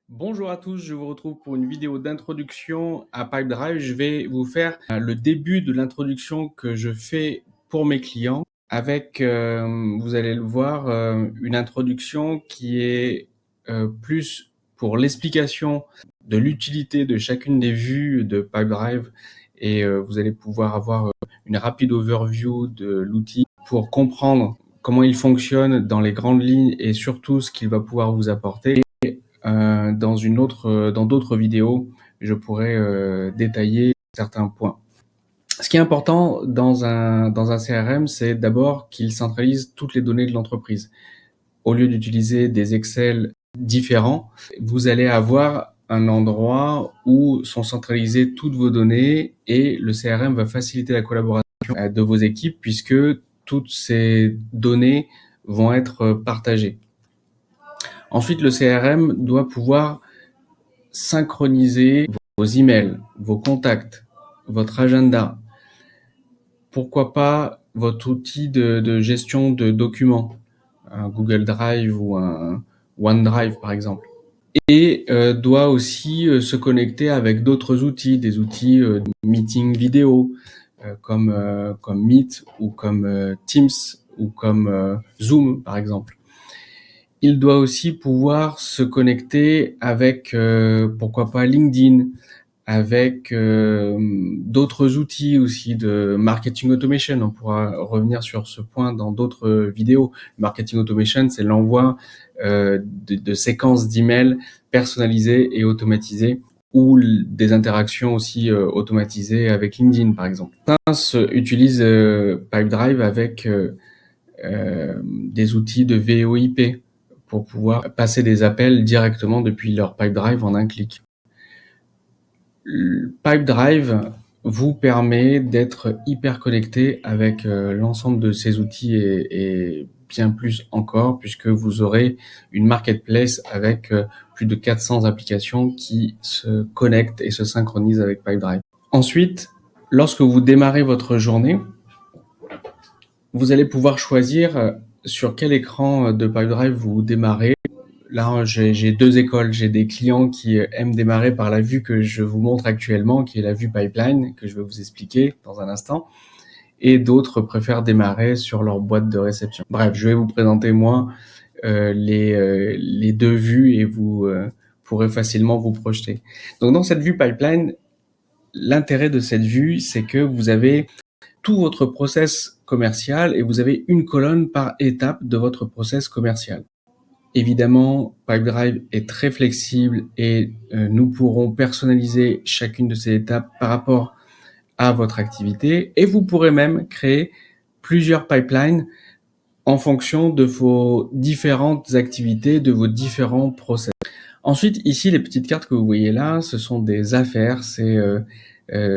Bonjour à tous, je vous retrouve pour une vidéo d'introduction à Pipedrive. Je vais vous faire le début de l'introduction que je fais pour mes clients avec, vous allez le voir, une introduction qui est plus pour l'explication de l'utilité de chacune des vues de Pipedrive et vous allez pouvoir avoir une rapide overview de l'outil pour comprendre comment il fonctionne dans les grandes lignes et surtout ce qu'il va pouvoir vous apporter. Dans d'autres vidéos, je pourrais détailler certains points. Ce qui est important dans un CRM, c'est d'abord qu'il centralise toutes les données de l'entreprise. Au lieu d'utiliser des Excel différents, vous allez avoir un endroit où sont centralisées toutes vos données et le CRM va faciliter la collaboration de vos équipes puisque toutes ces données vont être partagées. Ensuite, le CRM doit pouvoir synchroniser vos emails, vos contacts, votre agenda. Pourquoi pas votre outil de gestion de documents, un Google Drive ou un OneDrive par exemple. Et doit aussi se connecter avec d'autres outils, des outils de meeting vidéo comme Meet ou comme Teams ou comme Zoom par exemple. Il doit aussi pouvoir se connecter avec, pourquoi pas LinkedIn, avec d'autres outils aussi de marketing automation. On pourra revenir sur ce point dans d'autres vidéos. Marketing automation, c'est l'envoi de séquences d'emails personnalisées et automatisées ou des interactions aussi automatisées avec LinkedIn, par exemple. Certains utilisent Pipedrive avec des outils de VoIP pour pouvoir passer des appels directement depuis leur Pipedrive en un clic. Pipedrive vous permet d'être hyper connecté avec l'ensemble de ces outils et bien plus encore puisque vous aurez une marketplace avec plus de 400 applications qui se connectent et se synchronisent avec Pipedrive. Ensuite, lorsque vous démarrez votre journée, vous allez pouvoir choisir sur quel écran de Pipedrive vous démarrez. Là, j'ai deux écoles. J'ai des clients qui aiment démarrer par la vue que je vous montre actuellement, qui est la vue pipeline, que je vais vous expliquer dans un instant. Et d'autres préfèrent démarrer sur leur boîte de réception. Bref, je vais vous présenter moi les deux vues et vous pourrez facilement vous projeter. Donc dans cette vue pipeline, l'intérêt de cette vue, c'est que vous avez tout votre process commercial et vous avez une colonne par étape de votre process commercial. Évidemment, Pipedrive est très flexible et nous pourrons personnaliser chacune de ces étapes par rapport à votre activité et vous pourrez même créer plusieurs pipelines en fonction de vos différentes activités, de vos différents process. Ensuite, ici, les petites cartes que vous voyez là, ce sont des affaires. C'est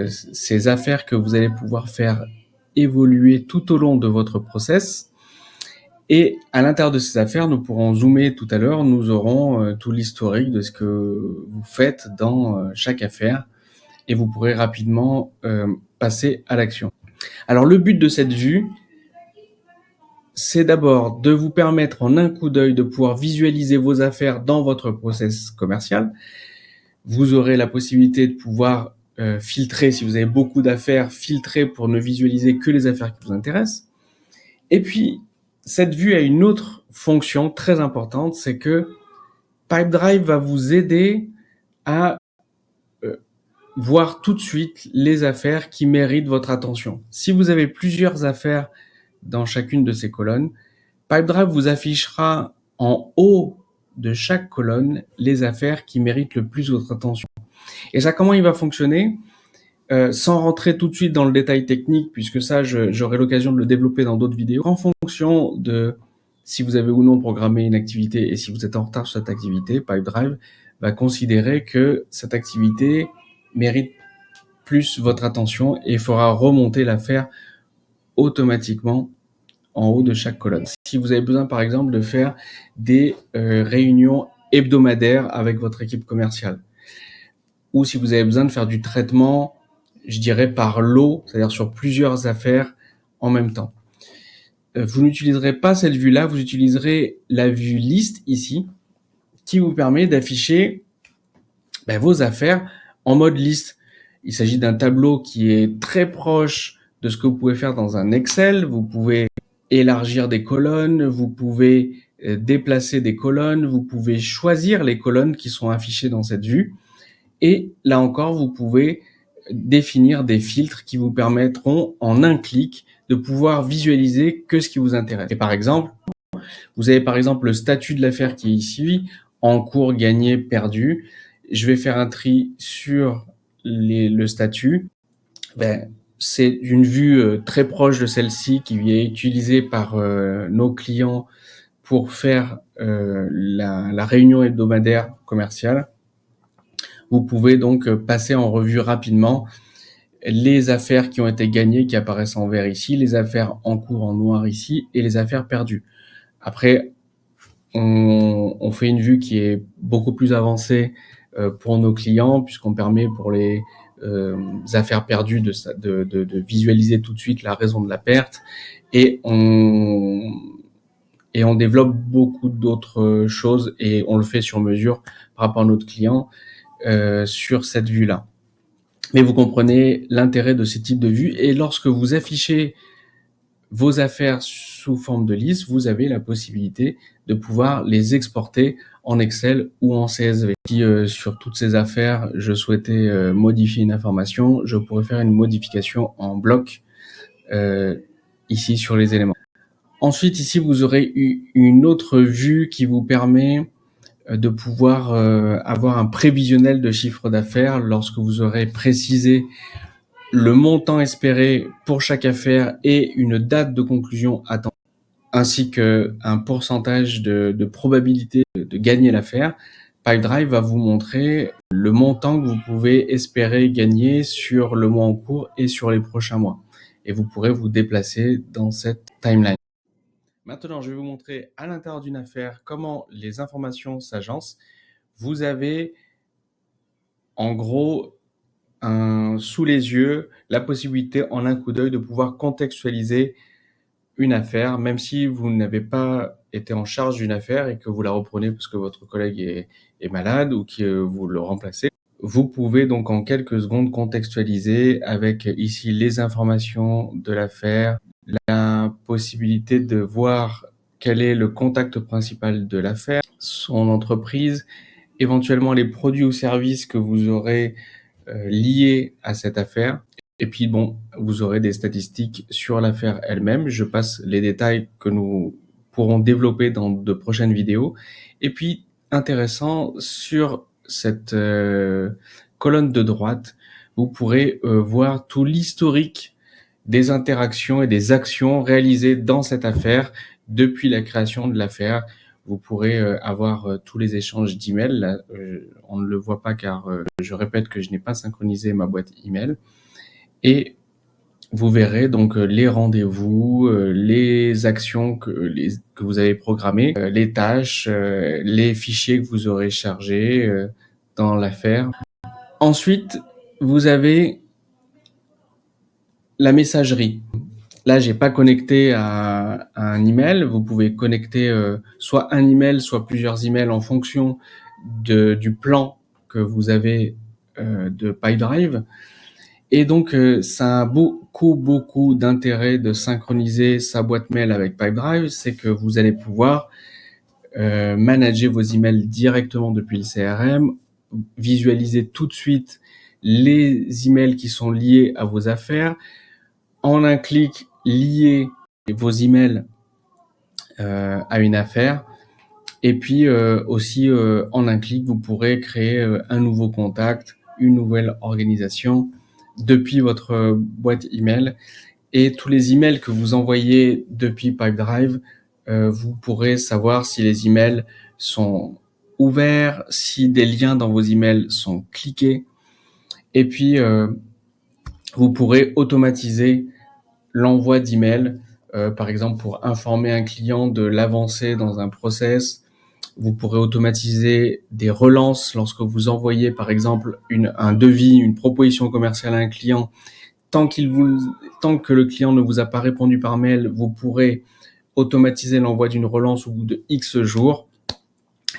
ces affaires que vous allez pouvoir faire évoluer tout au long de votre process. Et à l'intérieur de ces affaires, nous pourrons zoomer tout à l'heure, nous aurons tout l'historique de ce que vous faites dans chaque affaire et vous pourrez rapidement passer à l'action. Alors le but de cette vue, c'est d'abord de vous permettre en un coup d'œil de pouvoir visualiser vos affaires dans votre process commercial. Vous aurez la possibilité de pouvoir filtrer, si vous avez beaucoup d'affaires, filtrer pour ne visualiser que les affaires qui vous intéressent. Et puis, cette vue a une autre fonction très importante, c'est que Pipedrive va vous aider à voir tout de suite les affaires qui méritent votre attention. Si vous avez plusieurs affaires dans chacune de ces colonnes, Pipedrive vous affichera en haut de chaque colonne les affaires qui méritent le plus votre attention. Et ça, comment il va fonctionner ? Sans rentrer tout de suite dans le détail technique, puisque ça, j'aurai l'occasion de le développer dans d'autres vidéos, en fonction de si vous avez ou non programmé une activité et si vous êtes en retard sur cette activité, Pipedrive va considérer que cette activité mérite plus votre attention et fera remonter l'affaire automatiquement en haut de chaque colonne. Si vous avez besoin, par exemple, de faire des réunions hebdomadaires avec votre équipe commerciale, ou si vous avez besoin de faire du traitement, je dirais par lot, c'est-à-dire sur plusieurs affaires en même temps. Vous n'utiliserez pas cette vue-là, vous utiliserez la vue liste ici, qui vous permet d'afficher vos affaires en mode liste. Il s'agit d'un tableau qui est très proche de ce que vous pouvez faire dans un Excel. Vous pouvez élargir des colonnes, vous pouvez déplacer des colonnes, vous pouvez choisir les colonnes qui sont affichées dans cette vue. Et là encore, vous pouvez définir des filtres qui vous permettront en un clic de pouvoir visualiser que ce qui vous intéresse. Et par exemple, vous avez par exemple le statut de l'affaire qui est ici, en cours, gagné, perdu. Je vais faire un tri sur le statut. C'est une vue très proche de celle-ci qui est utilisée par nos clients pour faire la réunion hebdomadaire commerciale. Vous pouvez donc passer en revue rapidement les affaires qui ont été gagnées qui apparaissent en vert ici, les affaires en cours en noir ici et les affaires perdues. Après, on fait une vue qui est beaucoup plus avancée pour nos clients puisqu'on permet pour les affaires perdues de visualiser tout de suite la raison de la perte et on développe beaucoup d'autres choses et on le fait sur mesure par rapport à notre client sur cette vue-là. Mais vous comprenez l'intérêt de ces types de vues et lorsque vous affichez vos affaires sous forme de liste, vous avez la possibilité de pouvoir les exporter en Excel ou en CSV. Si sur toutes ces affaires, je souhaitais modifier une information, je pourrais faire une modification en bloc ici sur les éléments. Ensuite, ici, vous aurez une autre vue qui vous permet de pouvoir avoir un prévisionnel de chiffre d'affaires lorsque vous aurez précisé le montant espéré pour chaque affaire et une date de conclusion attendue, ainsi qu'un pourcentage de probabilité de gagner l'affaire. Pipedrive va vous montrer le montant que vous pouvez espérer gagner sur le mois en cours et sur les prochains mois. Et vous pourrez vous déplacer dans cette timeline. Maintenant, je vais vous montrer à l'intérieur d'une affaire comment les informations s'agencent. Vous avez en gros sous les yeux la possibilité en un coup d'œil de pouvoir contextualiser une affaire, même si vous n'avez pas été en charge d'une affaire et que vous la reprenez parce que votre collègue est malade ou que vous le remplacez. Vous pouvez donc en quelques secondes contextualiser avec ici les informations de l'affaire, la possibilité de voir quel est le contact principal de l'affaire, son entreprise, éventuellement les produits ou services que vous aurez liés à cette affaire. Et puis bon, vous aurez des statistiques sur l'affaire elle-même. Je passe les détails que nous pourrons développer dans de prochaines vidéos. Et puis, intéressant, sur cette colonne de droite, vous pourrez voir tout l'historique des interactions et des actions réalisées dans cette affaire depuis la création de l'affaire. Vous pourrez avoir tous les échanges d'emails. Là, on ne le voit pas car je répète que je n'ai pas synchronisé ma boîte email. Et vous verrez donc les rendez-vous, les actions que vous avez programmées, les tâches, les fichiers que vous aurez chargés dans l'affaire. Ensuite, vous avez la messagerie. Là, j'ai pas connecté à un email. Vous pouvez connecter soit un email, soit plusieurs emails en fonction du plan que vous avez de Pipedrive. Et donc, ça a beaucoup d'intérêt de synchroniser sa boîte mail avec Pipedrive. C'est que vous allez pouvoir manager vos emails directement depuis le CRM, visualiser tout de suite les emails qui sont liés à vos affaires. En un clic, lier vos emails à une affaire. Et puis aussi, en un clic, vous pourrez créer un nouveau contact, une nouvelle organisation depuis votre boîte email. Et tous les emails que vous envoyez depuis Pipedrive, vous pourrez savoir si les emails sont ouverts, si des liens dans vos emails sont cliqués. Et puis, vous pourrez automatiser l'envoi d'emails, par exemple pour informer un client de l'avancée dans un process. Vous pourrez automatiser des relances lorsque vous envoyez par exemple un devis, une proposition commerciale à un client. Tant que le client ne vous a pas répondu par mail, vous pourrez automatiser l'envoi d'une relance au bout de X jours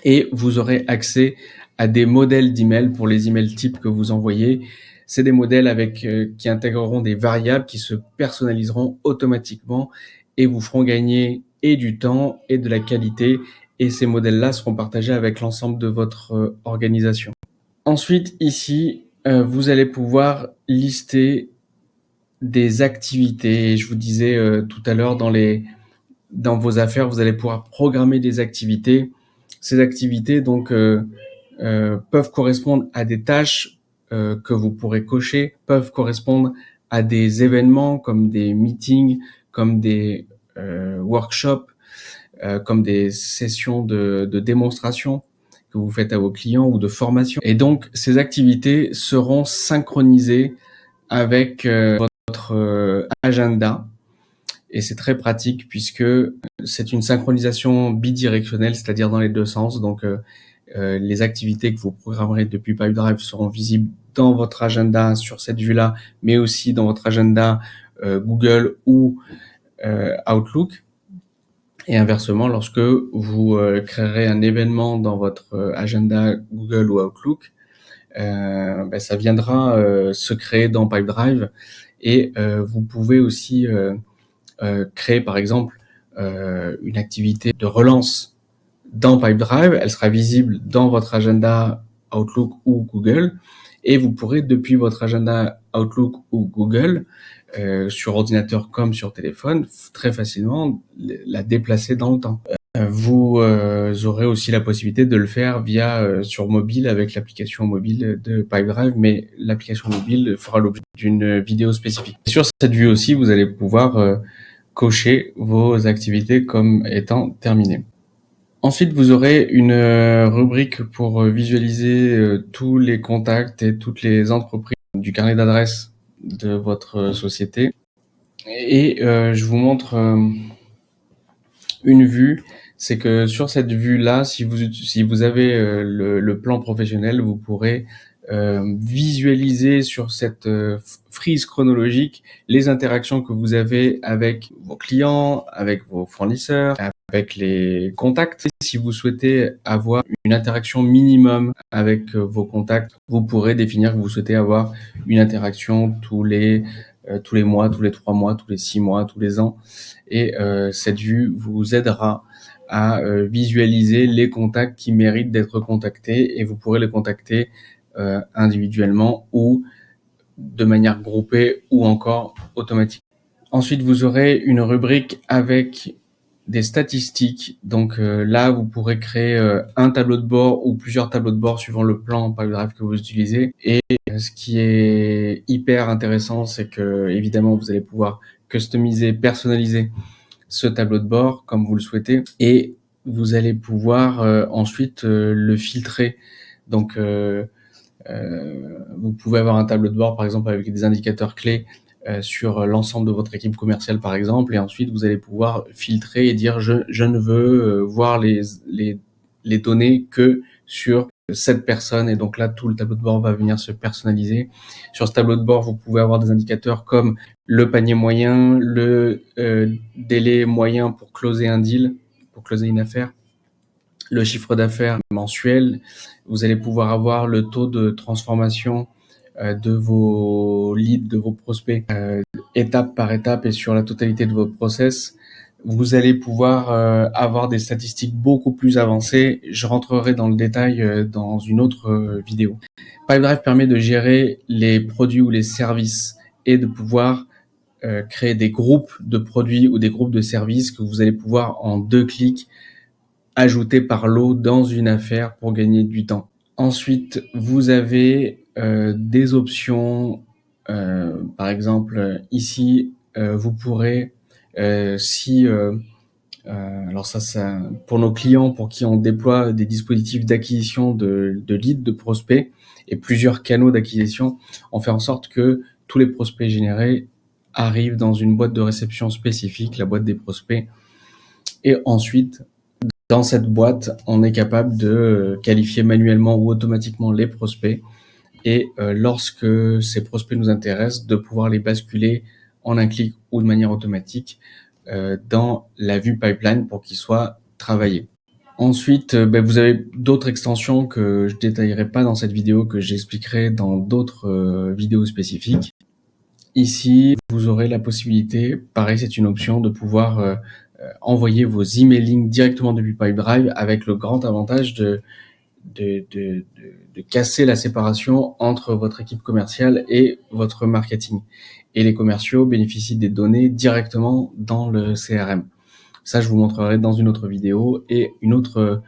et vous aurez accès à des modèles d'email pour les emails types que vous envoyez. C'est des modèles qui intégreront des variables qui se personnaliseront automatiquement et vous feront gagner et du temps et de la qualité. Et ces modèles-là seront partagés avec l'ensemble de votre organisation. Ensuite, ici, vous allez pouvoir lister des activités. Et je vous disais tout à l'heure, dans vos affaires, vous allez pouvoir programmer des activités. Ces activités, donc, peuvent correspondre à des tâches que vous pourrez cocher, peuvent correspondre à des événements comme des meetings, comme des workshops, comme des sessions de démonstration que vous faites à vos clients ou de formation. Et donc, ces activités seront synchronisées avec votre agenda. Et c'est très pratique puisque c'est une synchronisation bidirectionnelle, c'est-à-dire dans les deux sens. Donc, les activités que vous programmerez depuis Pipedrive seront visibles dans votre agenda sur cette vue-là, mais aussi dans votre agenda Google ou Outlook. Et inversement, lorsque vous créerez un événement dans votre agenda Google ou Outlook, ça viendra se créer dans Pipedrive. Et vous pouvez aussi créer, par exemple, une activité de relance dans Pipedrive. Elle sera visible dans votre agenda Outlook ou Google. Et vous pourrez, depuis votre agenda Outlook ou Google, sur ordinateur comme sur téléphone, très facilement la déplacer dans le temps. Vous aurez aussi la possibilité de le faire via sur mobile avec l'application mobile de Pipedrive, mais l'application mobile fera l'objet d'une vidéo spécifique. Et sur cette vue aussi, vous allez pouvoir cocher vos activités comme étant terminées. Ensuite, vous aurez une rubrique pour visualiser tous les contacts et toutes les entreprises du carnet d'adresses de votre société. Et je vous montre une vue. C'est que sur cette vue-là, si vous avez le plan professionnel, vous pourrez visualiser sur cette frise chronologique les interactions que vous avez avec vos clients, avec vos fournisseurs, avec les contacts. Si vous souhaitez avoir une interaction minimum avec vos contacts, vous pourrez définir que vous souhaitez avoir une interaction tous les mois, tous les 3 mois, tous les 6 mois, tous les ans. Et cette vue vous aidera à visualiser les contacts qui méritent d'être contactés et vous pourrez les contacter individuellement ou de manière groupée ou encore automatique. Ensuite, vous aurez une rubrique avec des statistiques. Donc là, vous pourrez créer un tableau de bord ou plusieurs tableaux de bord suivant le plan Pipedrive que vous utilisez. Et ce qui est hyper intéressant, c'est que évidemment, vous allez pouvoir customiser, personnaliser ce tableau de bord comme vous le souhaitez et vous allez pouvoir ensuite le filtrer. Donc vous pouvez avoir un tableau de bord par exemple avec des indicateurs clés sur l'ensemble de votre équipe commerciale par exemple, et ensuite vous allez pouvoir filtrer et dire je ne veux voir les données que sur cette personne, et donc là tout le tableau de bord va venir se personnaliser. Sur ce tableau de bord, vous pouvez avoir des indicateurs comme le panier moyen, le délai moyen pour closer un deal, pour closer une affaire, le chiffre d'affaires mensuel. Vous allez pouvoir avoir le taux de transformation de vos leads, de vos prospects, étape par étape et sur la totalité de votre process. Vous allez pouvoir avoir des statistiques beaucoup plus avancées. Je rentrerai dans le détail dans une autre vidéo. Pipedrive permet de gérer les produits ou les services et de pouvoir créer des groupes de produits ou des groupes de services que vous allez pouvoir en 2 clics ajouter par lot dans une affaire pour gagner du temps. Ensuite, vous avez des options. Par exemple, ici, vous pourrez, alors ça, pour nos clients pour qui on déploie des dispositifs d'acquisition de leads, de prospects et plusieurs canaux d'acquisition, on fait en sorte que tous les prospects générés arrivent dans une boîte de réception spécifique, la boîte des prospects. Et ensuite, dans cette boîte, on est capable de qualifier manuellement ou automatiquement les prospects et lorsque ces prospects nous intéressent, de pouvoir les basculer en un clic ou de manière automatique dans la vue pipeline pour qu'ils soient travaillés. Ensuite, vous avez d'autres extensions que je détaillerai pas dans cette vidéo, que j'expliquerai dans d'autres vidéos spécifiques. Ici, vous aurez la possibilité, pareil, c'est une option, de pouvoir envoyer vos emailing directement depuis Pipedrive, avec le grand avantage de casser la séparation entre votre équipe commerciale et votre marketing. Et les commerciaux bénéficient des données directement dans le CRM. Ça, je vous montrerai dans une autre vidéo. Et une autre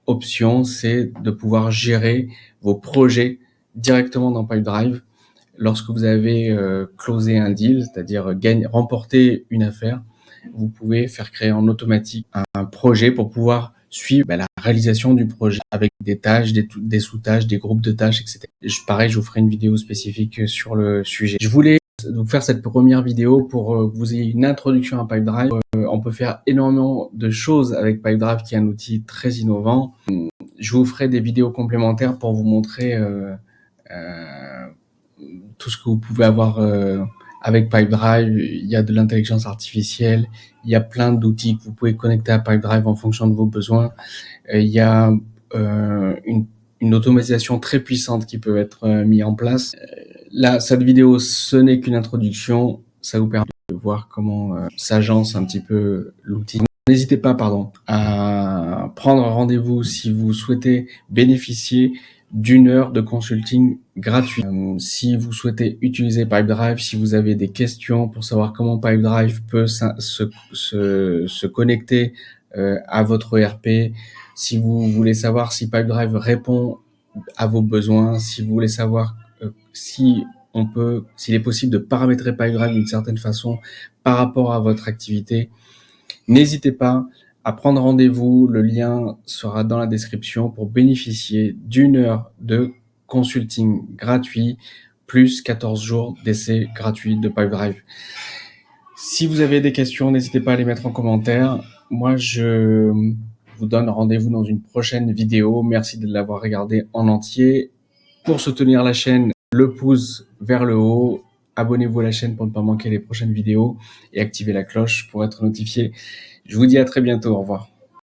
option, c'est de pouvoir gérer vos projets directement dans Pipedrive. Lorsque vous avez closé un deal, c'est-à-dire remporter une affaire, vous pouvez faire créer en automatique un projet pour pouvoir suivre la réalisation du projet avec des tâches, des sous-tâches, des groupes de tâches, etc. Pareil, je vous ferai une vidéo spécifique sur le sujet. Je voulais vous faire cette première vidéo pour que vous ayez une introduction à Pipedrive. On peut faire énormément de choses avec Pipedrive, qui est un outil très innovant. Je vous ferai des vidéos complémentaires pour vous montrer tout ce que vous pouvez avoir avec Pipedrive. Il y a de l'intelligence artificielle, il y a plein d'outils que vous pouvez connecter à Pipedrive en fonction de vos besoins. Il y a une automatisation très puissante qui peut être mise en place. Là, cette vidéo, ce n'est qu'une introduction. Ça vous permet de voir comment s'agence un petit peu l'outil. N'hésitez pas, à prendre rendez-vous si vous souhaitez bénéficier d'1 heure de consulting gratuit. Si vous souhaitez utiliser Pipedrive, si vous avez des questions pour savoir comment Pipedrive peut se connecter à votre ERP, si vous voulez savoir si Pipedrive répond à vos besoins, si vous voulez savoir s'il est possible de paramétrer Pipedrive d'une certaine façon par rapport à votre activité, n'hésitez pas à prendre rendez-vous. Le lien sera dans la description pour bénéficier d'1 heure de consulting gratuit plus 14 jours d'essai gratuit de Pipedrive. Si vous avez des questions, n'hésitez pas à les mettre en commentaire. Moi, je vous donne rendez-vous dans une prochaine vidéo. Merci de l'avoir regardé en entier. Pour soutenir la chaîne, le pouce vers le haut. Abonnez-vous à la chaîne pour ne pas manquer les prochaines vidéos et activez la cloche pour être notifié. Je vous dis à très bientôt. Au revoir.